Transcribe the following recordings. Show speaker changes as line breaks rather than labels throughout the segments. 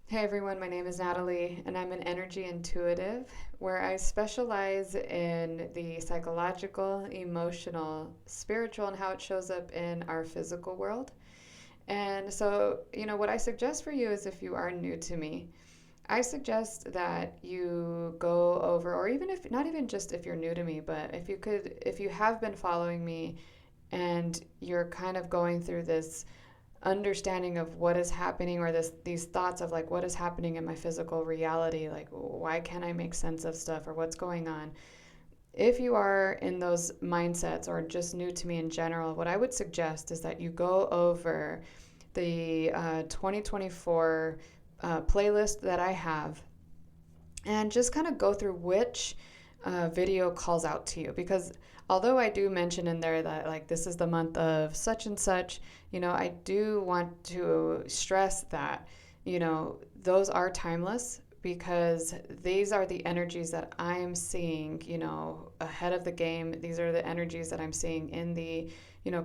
Hey everyone, my name is Natalie, and I'm an energy intuitive where I specialize in the psychological, emotional, spiritual, and how it shows up in our physical world. And so, what I suggest for you is if you are new to me, I suggest that you go over, or even if not even just if you're new to me, but if you have been following me and you're kind of going through this understanding of what is happening, or these thoughts of like what is happening in my physical reality, like why can't I make sense of stuff or what's going on. If you are in those mindsets or just new to me in general, what I would suggest is that you go over the 2024 playlist that I have and just kind of go through which video calls out to you, because although I do mention in there that like this is the month of such and such, I do want to stress that those are timeless, because these are the energies that I am seeing, ahead of the game. These are the energies that I'm seeing in the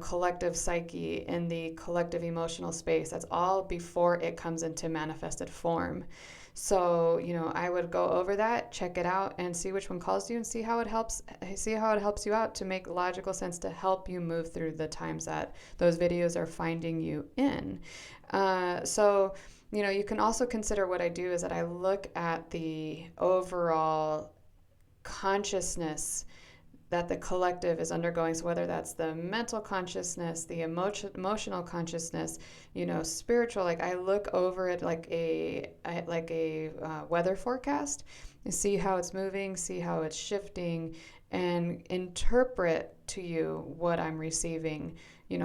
collective psyche, in the collective emotional space. That's all before it comes into manifested form. So, I would go over that, check it out, and see which one calls you, and see how it helps you out to make logical sense to help you move through the times that those videos are finding you in. So, you can also consider what I do is that I look at the overall consciousness that the collective is undergoing. So whether that's the mental consciousness, the emotional consciousness, spiritual, like I look over it like a weather forecast, and see how it's moving, see how it's shifting, and interpret to you what I'm receiving,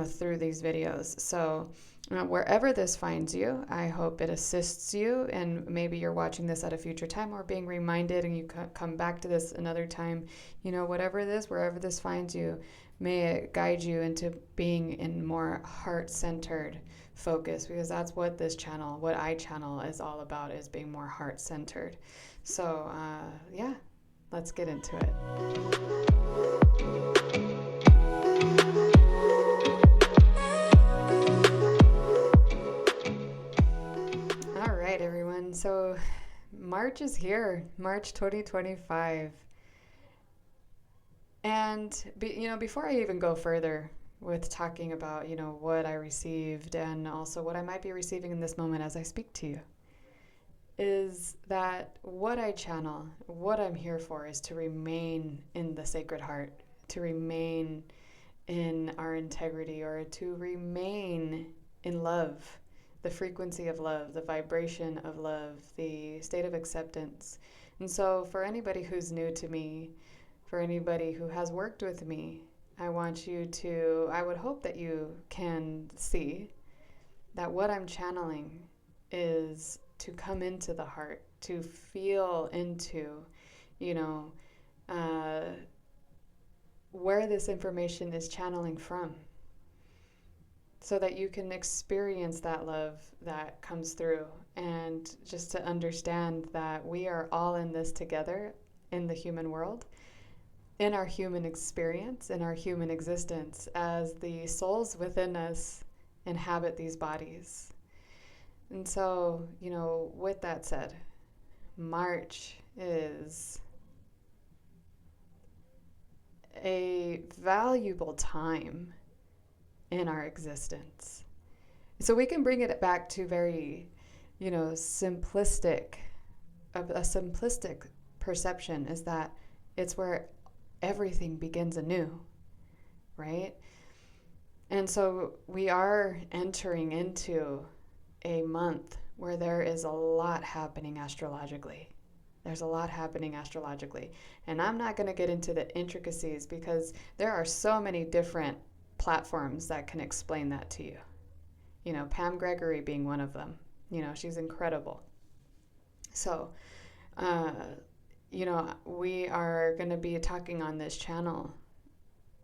through these videos. So wherever this finds you, I hope it assists you, and maybe you're watching this at a future time or being reminded and you come back to this another time. Whatever it is, wherever this finds you, may it guide you into being in more heart-centered focus, because that's what what I channel is all about, is being more heart-centered. So, yeah, let's get into it. All right, everyone. So, March is here, March 2025. And before I even go further with talking about, what I received and also what I might be receiving in this moment as I speak to you, is that what I channel, what I'm here for, is to remain in the Sacred Heart, to remain in our integrity, or to remain in love, the frequency of love, the vibration of love, the state of acceptance. And so, for anybody who's new to me, for anybody who has worked with me, I would hope that you can see that what I'm channeling is to come into the heart, to feel into, you know, uh, where this information is channeling from, so that you can experience that love that comes through, and just to understand that we are all in this together in the human world, in our human experience, in our human existence, as the souls within us inhabit these bodies. And so, with that said, March is a valuable time in our existence. So we can bring it back to very, simplistic. A simplistic perception is that it's where everything begins anew, right? And so we are entering into a month where there is a lot happening astrologically. There's a lot happening astrologically. And I'm not going to get into the intricacies, because there are so many different platforms that can explain that to you. Pam Gregory being one of them. She's incredible. So, uh, we are going to be talking on this channel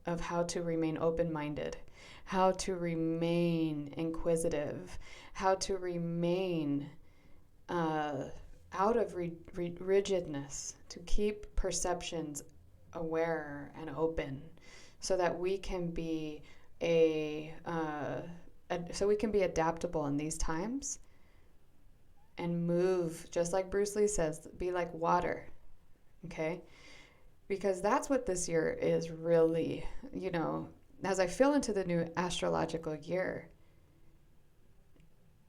of how to remain open-minded, how to remain inquisitive, how to remain out of rigidness, to keep perceptions aware and open, so that we can be adaptable in these times, and move, just like Bruce Lee says, be like water, okay? Because that's what this year is really, as I feel into the new astrological year,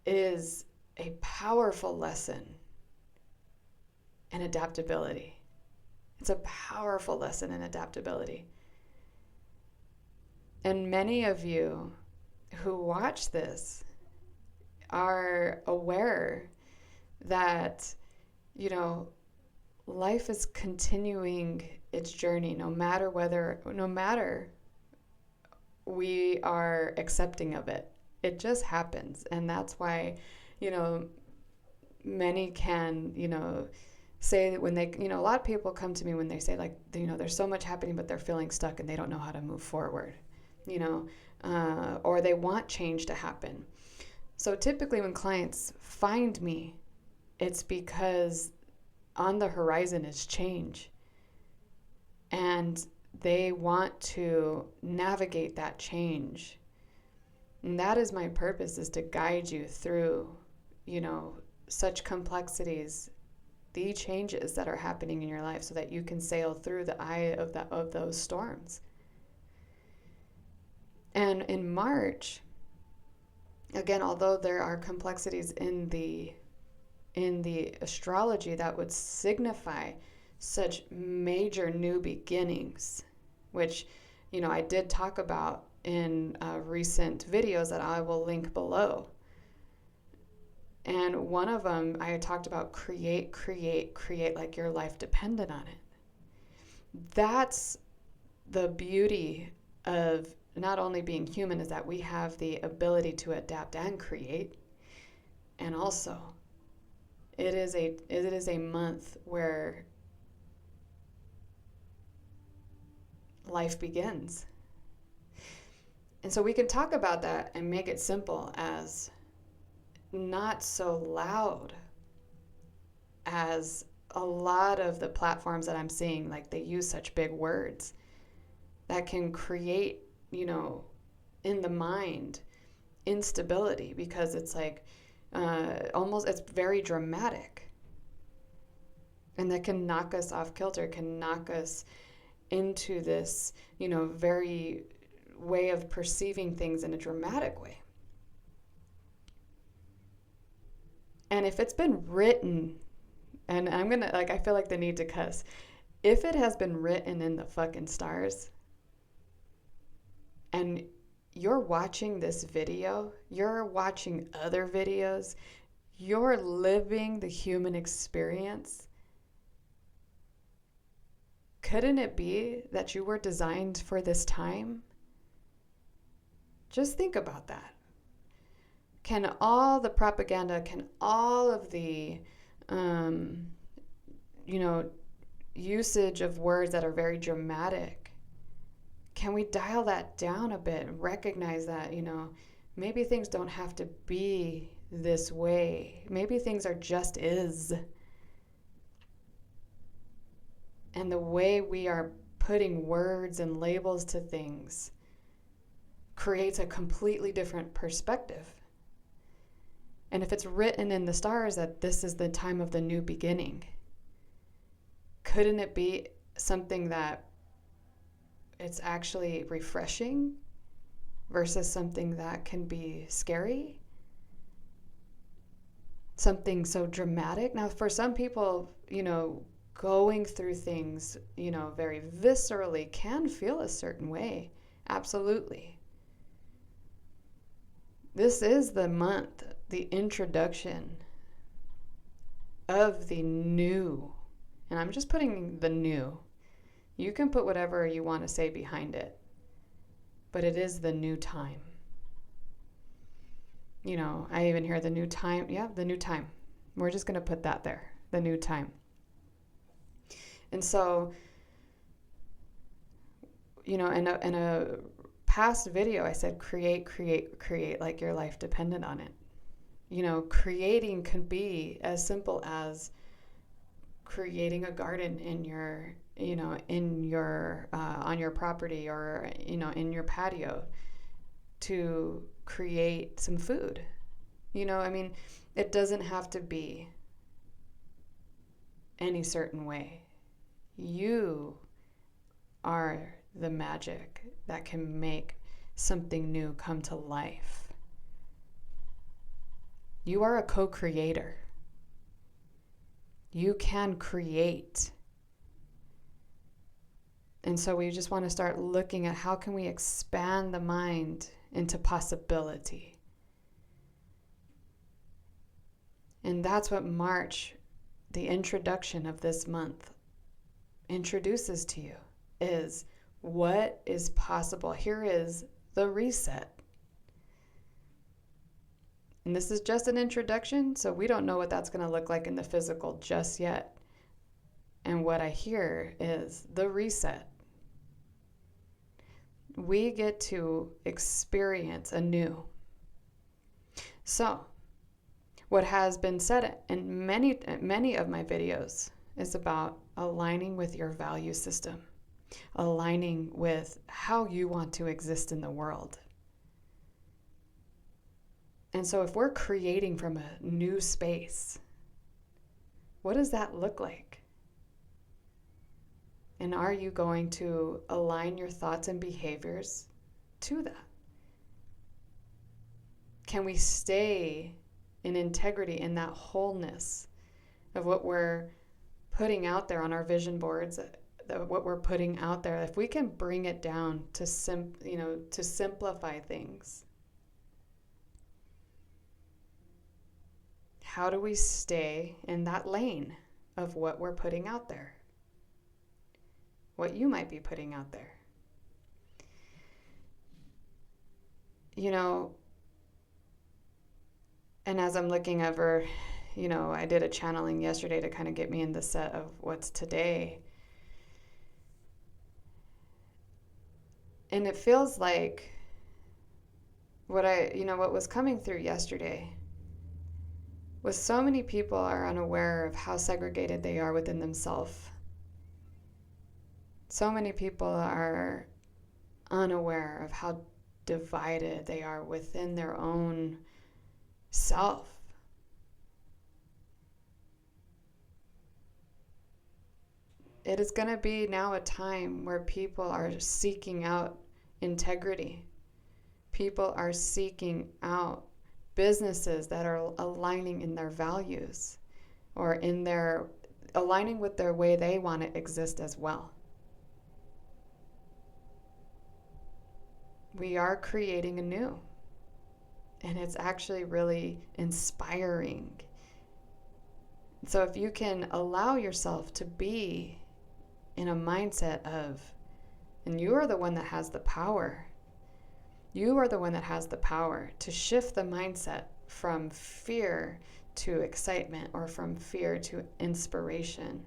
is a powerful lesson in adaptability. It's a powerful lesson in adaptability. And many of you who watch this are aware that, life is continuing its journey no matter we are accepting of it. It just happens. And that's why, many can, say that when they, a lot of people come to me when they say, like, there's so much happening, but they're feeling stuck and they don't know how to move forward, or they want change to happen. So typically when clients find me, it's because on the horizon is change. And they want to navigate that change. And that is my purpose, is to guide you through, such complexities, the changes that are happening in your life, so that you can sail through the eye of those storms. And in March, again, although there are complexities in the astrology that would signify such major new beginnings, which, I did talk about in recent videos that I will link below. And one of them, I talked about create like your life depended on it. That's the beauty of not only being human, is that we have the ability to adapt and create. And also, it is a month where life begins. And so we can talk about that and make it simple as not so loud as a lot of the platforms that I'm seeing. Like, they use such big words that can create, in the mind, instability, because it's like it's very dramatic. And that can knock us off kilter, can knock us into this, very way of perceiving things in a dramatic way. And if it's been written, and I'm gonna, I feel like the need to cuss, if it has been written in the fucking stars, and you're watching this video, you're watching other videos, you're living the human experience, couldn't it be that you were designed for this time? Just think about that. Can all the propaganda, can all of the, usage of words that are very dramatic, can we dial that down a bit and recognize that, maybe things don't have to be this way. Maybe things are just is. And the way we are putting words and labels to things creates a completely different perspective. And if it's written in the stars that this is the time of the new beginning, couldn't it be something that it's actually refreshing versus something that can be scary? Something so dramatic. Now, for some people, going through things, very viscerally can feel a certain way. Absolutely. This is the month, the introduction of the new. And I'm just putting the new. You can put whatever you want to say behind it. But it is the new time. I even hear the new time. Yeah, the new time. We're just going to put that there. The new time. And so, in a past video, I said, create like your life depended on it. Creating could be as simple as creating a garden in your, on your property, or, in your patio, to create some food. I mean, it doesn't have to be any certain way. You are the magic that can make something new come to life. You are a co-creator. You can create. And so we just want to start looking at how can we expand the mind into possibility. And that's what March, the introduction of this month, introduces to you, is what is possible. Here is the reset. And this is just an introduction, so we don't know what that's going to look like in the physical just yet. And what I hear is the reset. We get to experience anew. So, what has been said in many of my videos is about aligning with your value system, aligning with how you want to exist in the world. And so if we're creating from a new space, what does that look like? And are you going to align your thoughts and behaviors to that? Can we stay in integrity, in that wholeness of what we're putting out there on our vision boards, what we're putting out there? If we can bring it down to simplify things, how do we stay in that lane of what we're putting out there? What you might be putting out there. And as I'm looking over, I did a channeling yesterday to kind of get me in the set of what's today. And it feels like what was coming through yesterday was so many people are unaware of how segregated they are within themselves. So many people are unaware of how divided they are within their own self. It is going to be now a time where people are seeking out integrity. People are seeking out businesses that are aligning in their values or aligning with their way they want to exist as well. We are creating anew. And it's actually really inspiring. So if you can allow yourself to be in a mindset of, and you are the one that has the power. You are the one that has the power to shift the mindset from fear to excitement or from fear to inspiration.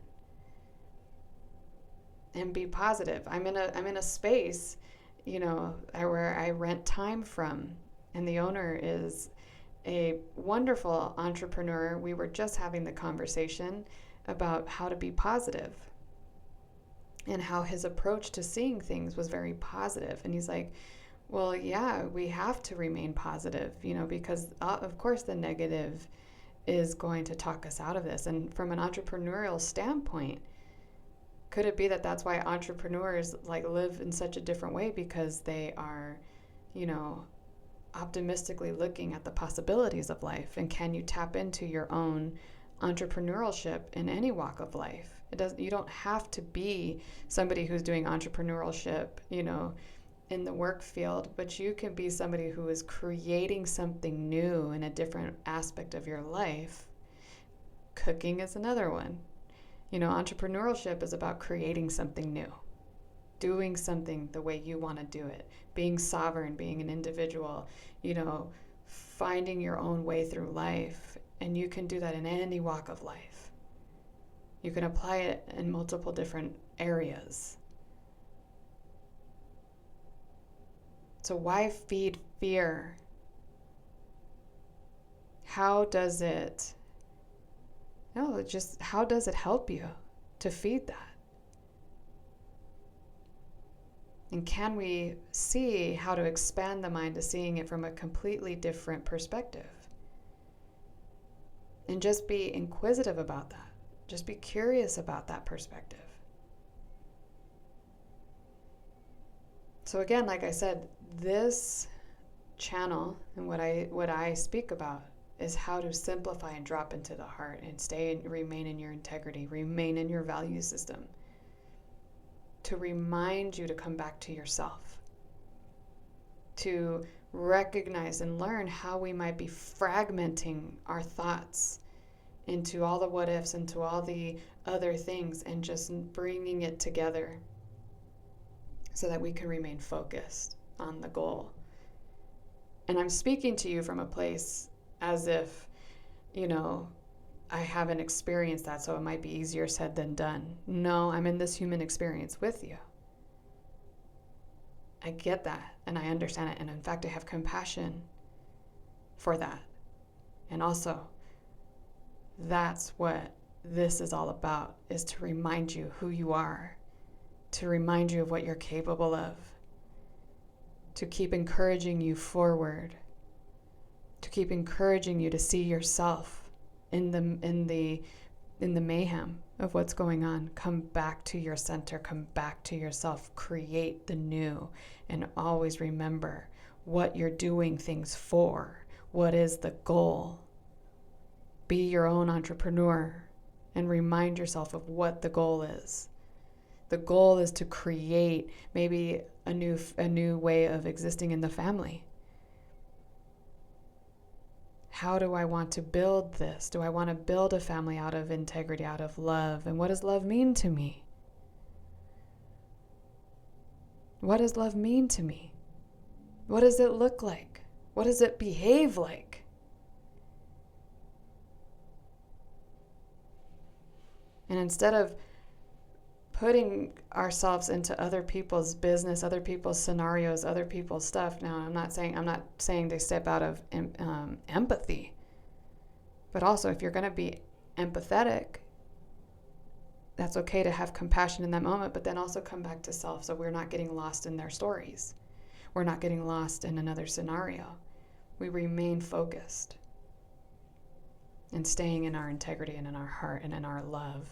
And be positive. I'm in a space, where I rent time from. And the owner is a wonderful entrepreneur. We were just having the conversation about how to be positive and how his approach to seeing things was very positive. And he's like, well, yeah, we have to remain positive, because of course the negative is going to talk us out of this. And from an entrepreneurial standpoint, could it be that that's why entrepreneurs live in such a different way, because they are, optimistically looking at the possibilities of life? And can you tap into your own entrepreneurship in any walk of life? You don't have to be somebody who's doing entrepreneurship, in the work field, but you can be somebody who is creating something new in a different aspect of your life. Cooking is another one. Entrepreneurship is about creating something new, doing something the way you want to do it, being sovereign, being an individual, finding your own way through life. And you can do that in any walk of life. You can apply it in multiple different areas. So why feed fear? How does it help you to feed that? And can we see how to expand the mind to seeing it from a completely different perspective? And just be inquisitive about that. Just be curious about that perspective. So again, like I said, this channel and what I speak about is how to simplify and drop into the heart and remain in your integrity, remain in your value system. To remind you to come back to yourself. To recognize and learn how we might be fragmenting our thoughts into all the what ifs, into all the other things, and just bringing it together so that we can remain focused on the goal. And I'm speaking to you from a place as if, I haven't experienced that, so it might be easier said than done. No, I'm in this human experience with you. I get that, and I understand it, and in fact, I have compassion for that. And also, that's what this is all about, is to remind you who you are, to remind you of what you're capable of, to keep encouraging you forward, to keep encouraging you to see yourself in the mayhem of what's going on. Come back to your center, come back to yourself, create the new, and always remember what you're doing things for. What is the goal? Be your own entrepreneur and remind yourself of what the goal is. The goal is to create maybe a new way of existing in the family. How do I want to build this? Do I want to build a family out of integrity, out of love? And what does love mean to me? What does love mean to me? What does it look like? What does it behave like? And instead of putting ourselves into other people's business, other people's scenarios, other people's stuff. Now, I'm not saying to step out of empathy, but also if you're going to be empathetic, that's okay to have compassion in that moment, but then also come back to self, so we're not getting lost in their stories. We're not getting lost in another scenario. We remain focused and staying in our integrity and in our heart and in our love.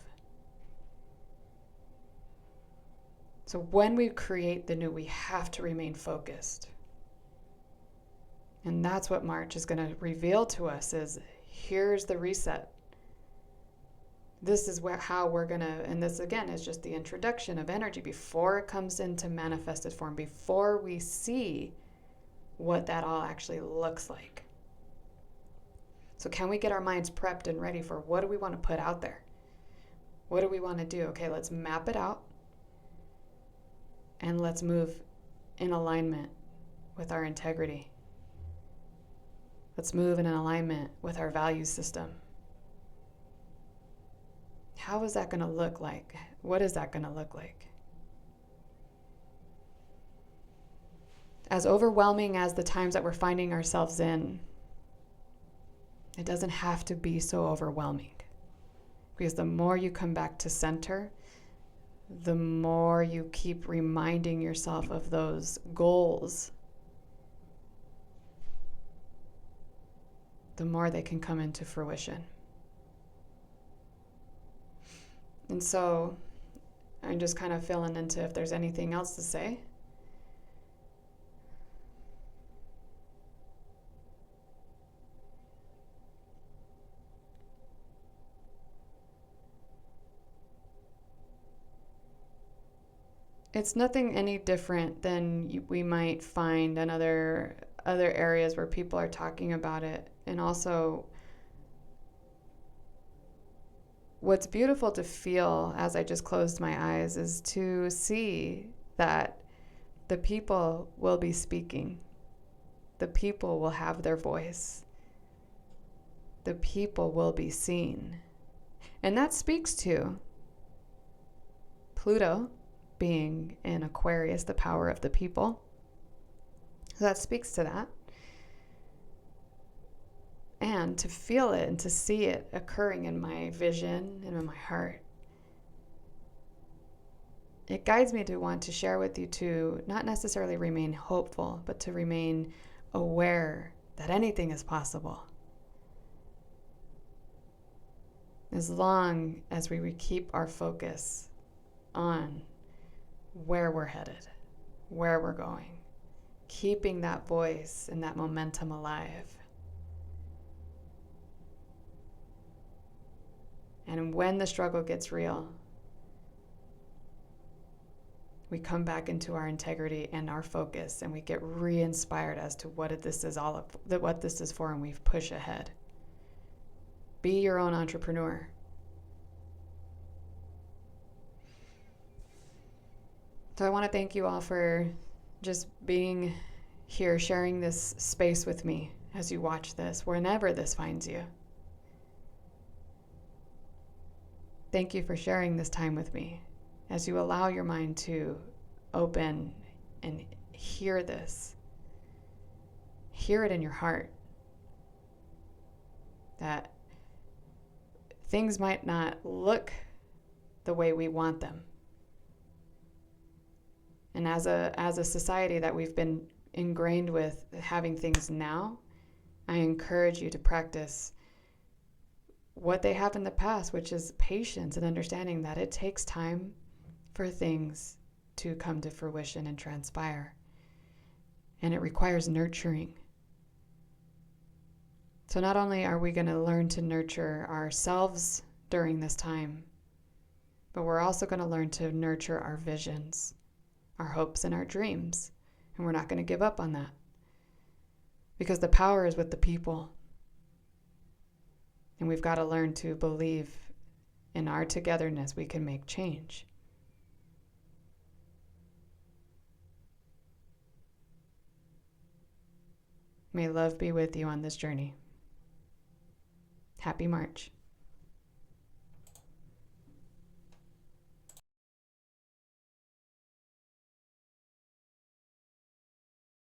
So when we create the new, we have to remain focused. And that's what March is going to reveal to us is, here's the reset. This is how we're going to, and this again is just the introduction of energy before it comes into manifested form, before we see what that all actually looks like. So can we get our minds prepped and ready for what do we want to put out there? What do we want to do? Okay, let's map it out. And let's move in alignment with our integrity. Let's move in an alignment with our value system. How is that going to look like? What is that going to look like? As overwhelming as the times that we're finding ourselves in, it doesn't have to be so overwhelming. Because the more you come back to center, the more you keep reminding yourself of those goals, the more they can come into fruition. And so I'm just kind of filling into if there's anything else to say. It's nothing any different than we might find in other areas where people are talking about it. And also, what's beautiful to feel as I just closed my eyes is to see that the people will be speaking. The people will have their voice. The people will be seen. And that speaks to Pluto being in Aquarius, the power of the people. So that speaks to that. And to feel it and to see it occurring in my vision and in my heart. It guides me to want to share with you to not necessarily remain hopeful, but to remain aware that anything is possible. as long as we keep our focus on where we're headed, where we're going, keeping that voice and that momentum alive. And when the struggle gets real, we come back into our integrity and our focus, and we get re-inspired as to what this is for, and we push ahead. Be your own entrepreneur. So I want to thank you all for just being here, sharing this space with me as you watch this, whenever this finds you. Thank you for sharing this time with me as you allow your mind to open and hear this. Hear it in your heart. That things might not look the way we want them. And as a society that we've been ingrained with having things now, I encourage you to practice what they have in the past, which is patience and understanding that it takes time for things to come to fruition and transpire. And it requires nurturing. So not only are we going to learn to nurture ourselves during this time, but we're also going to learn to nurture our visions, our hopes, and our dreams. And we're not going to give up on that. Because the power is with the people. And we've got to learn to believe in our togetherness we can make change. May love be with you on this journey. Happy March.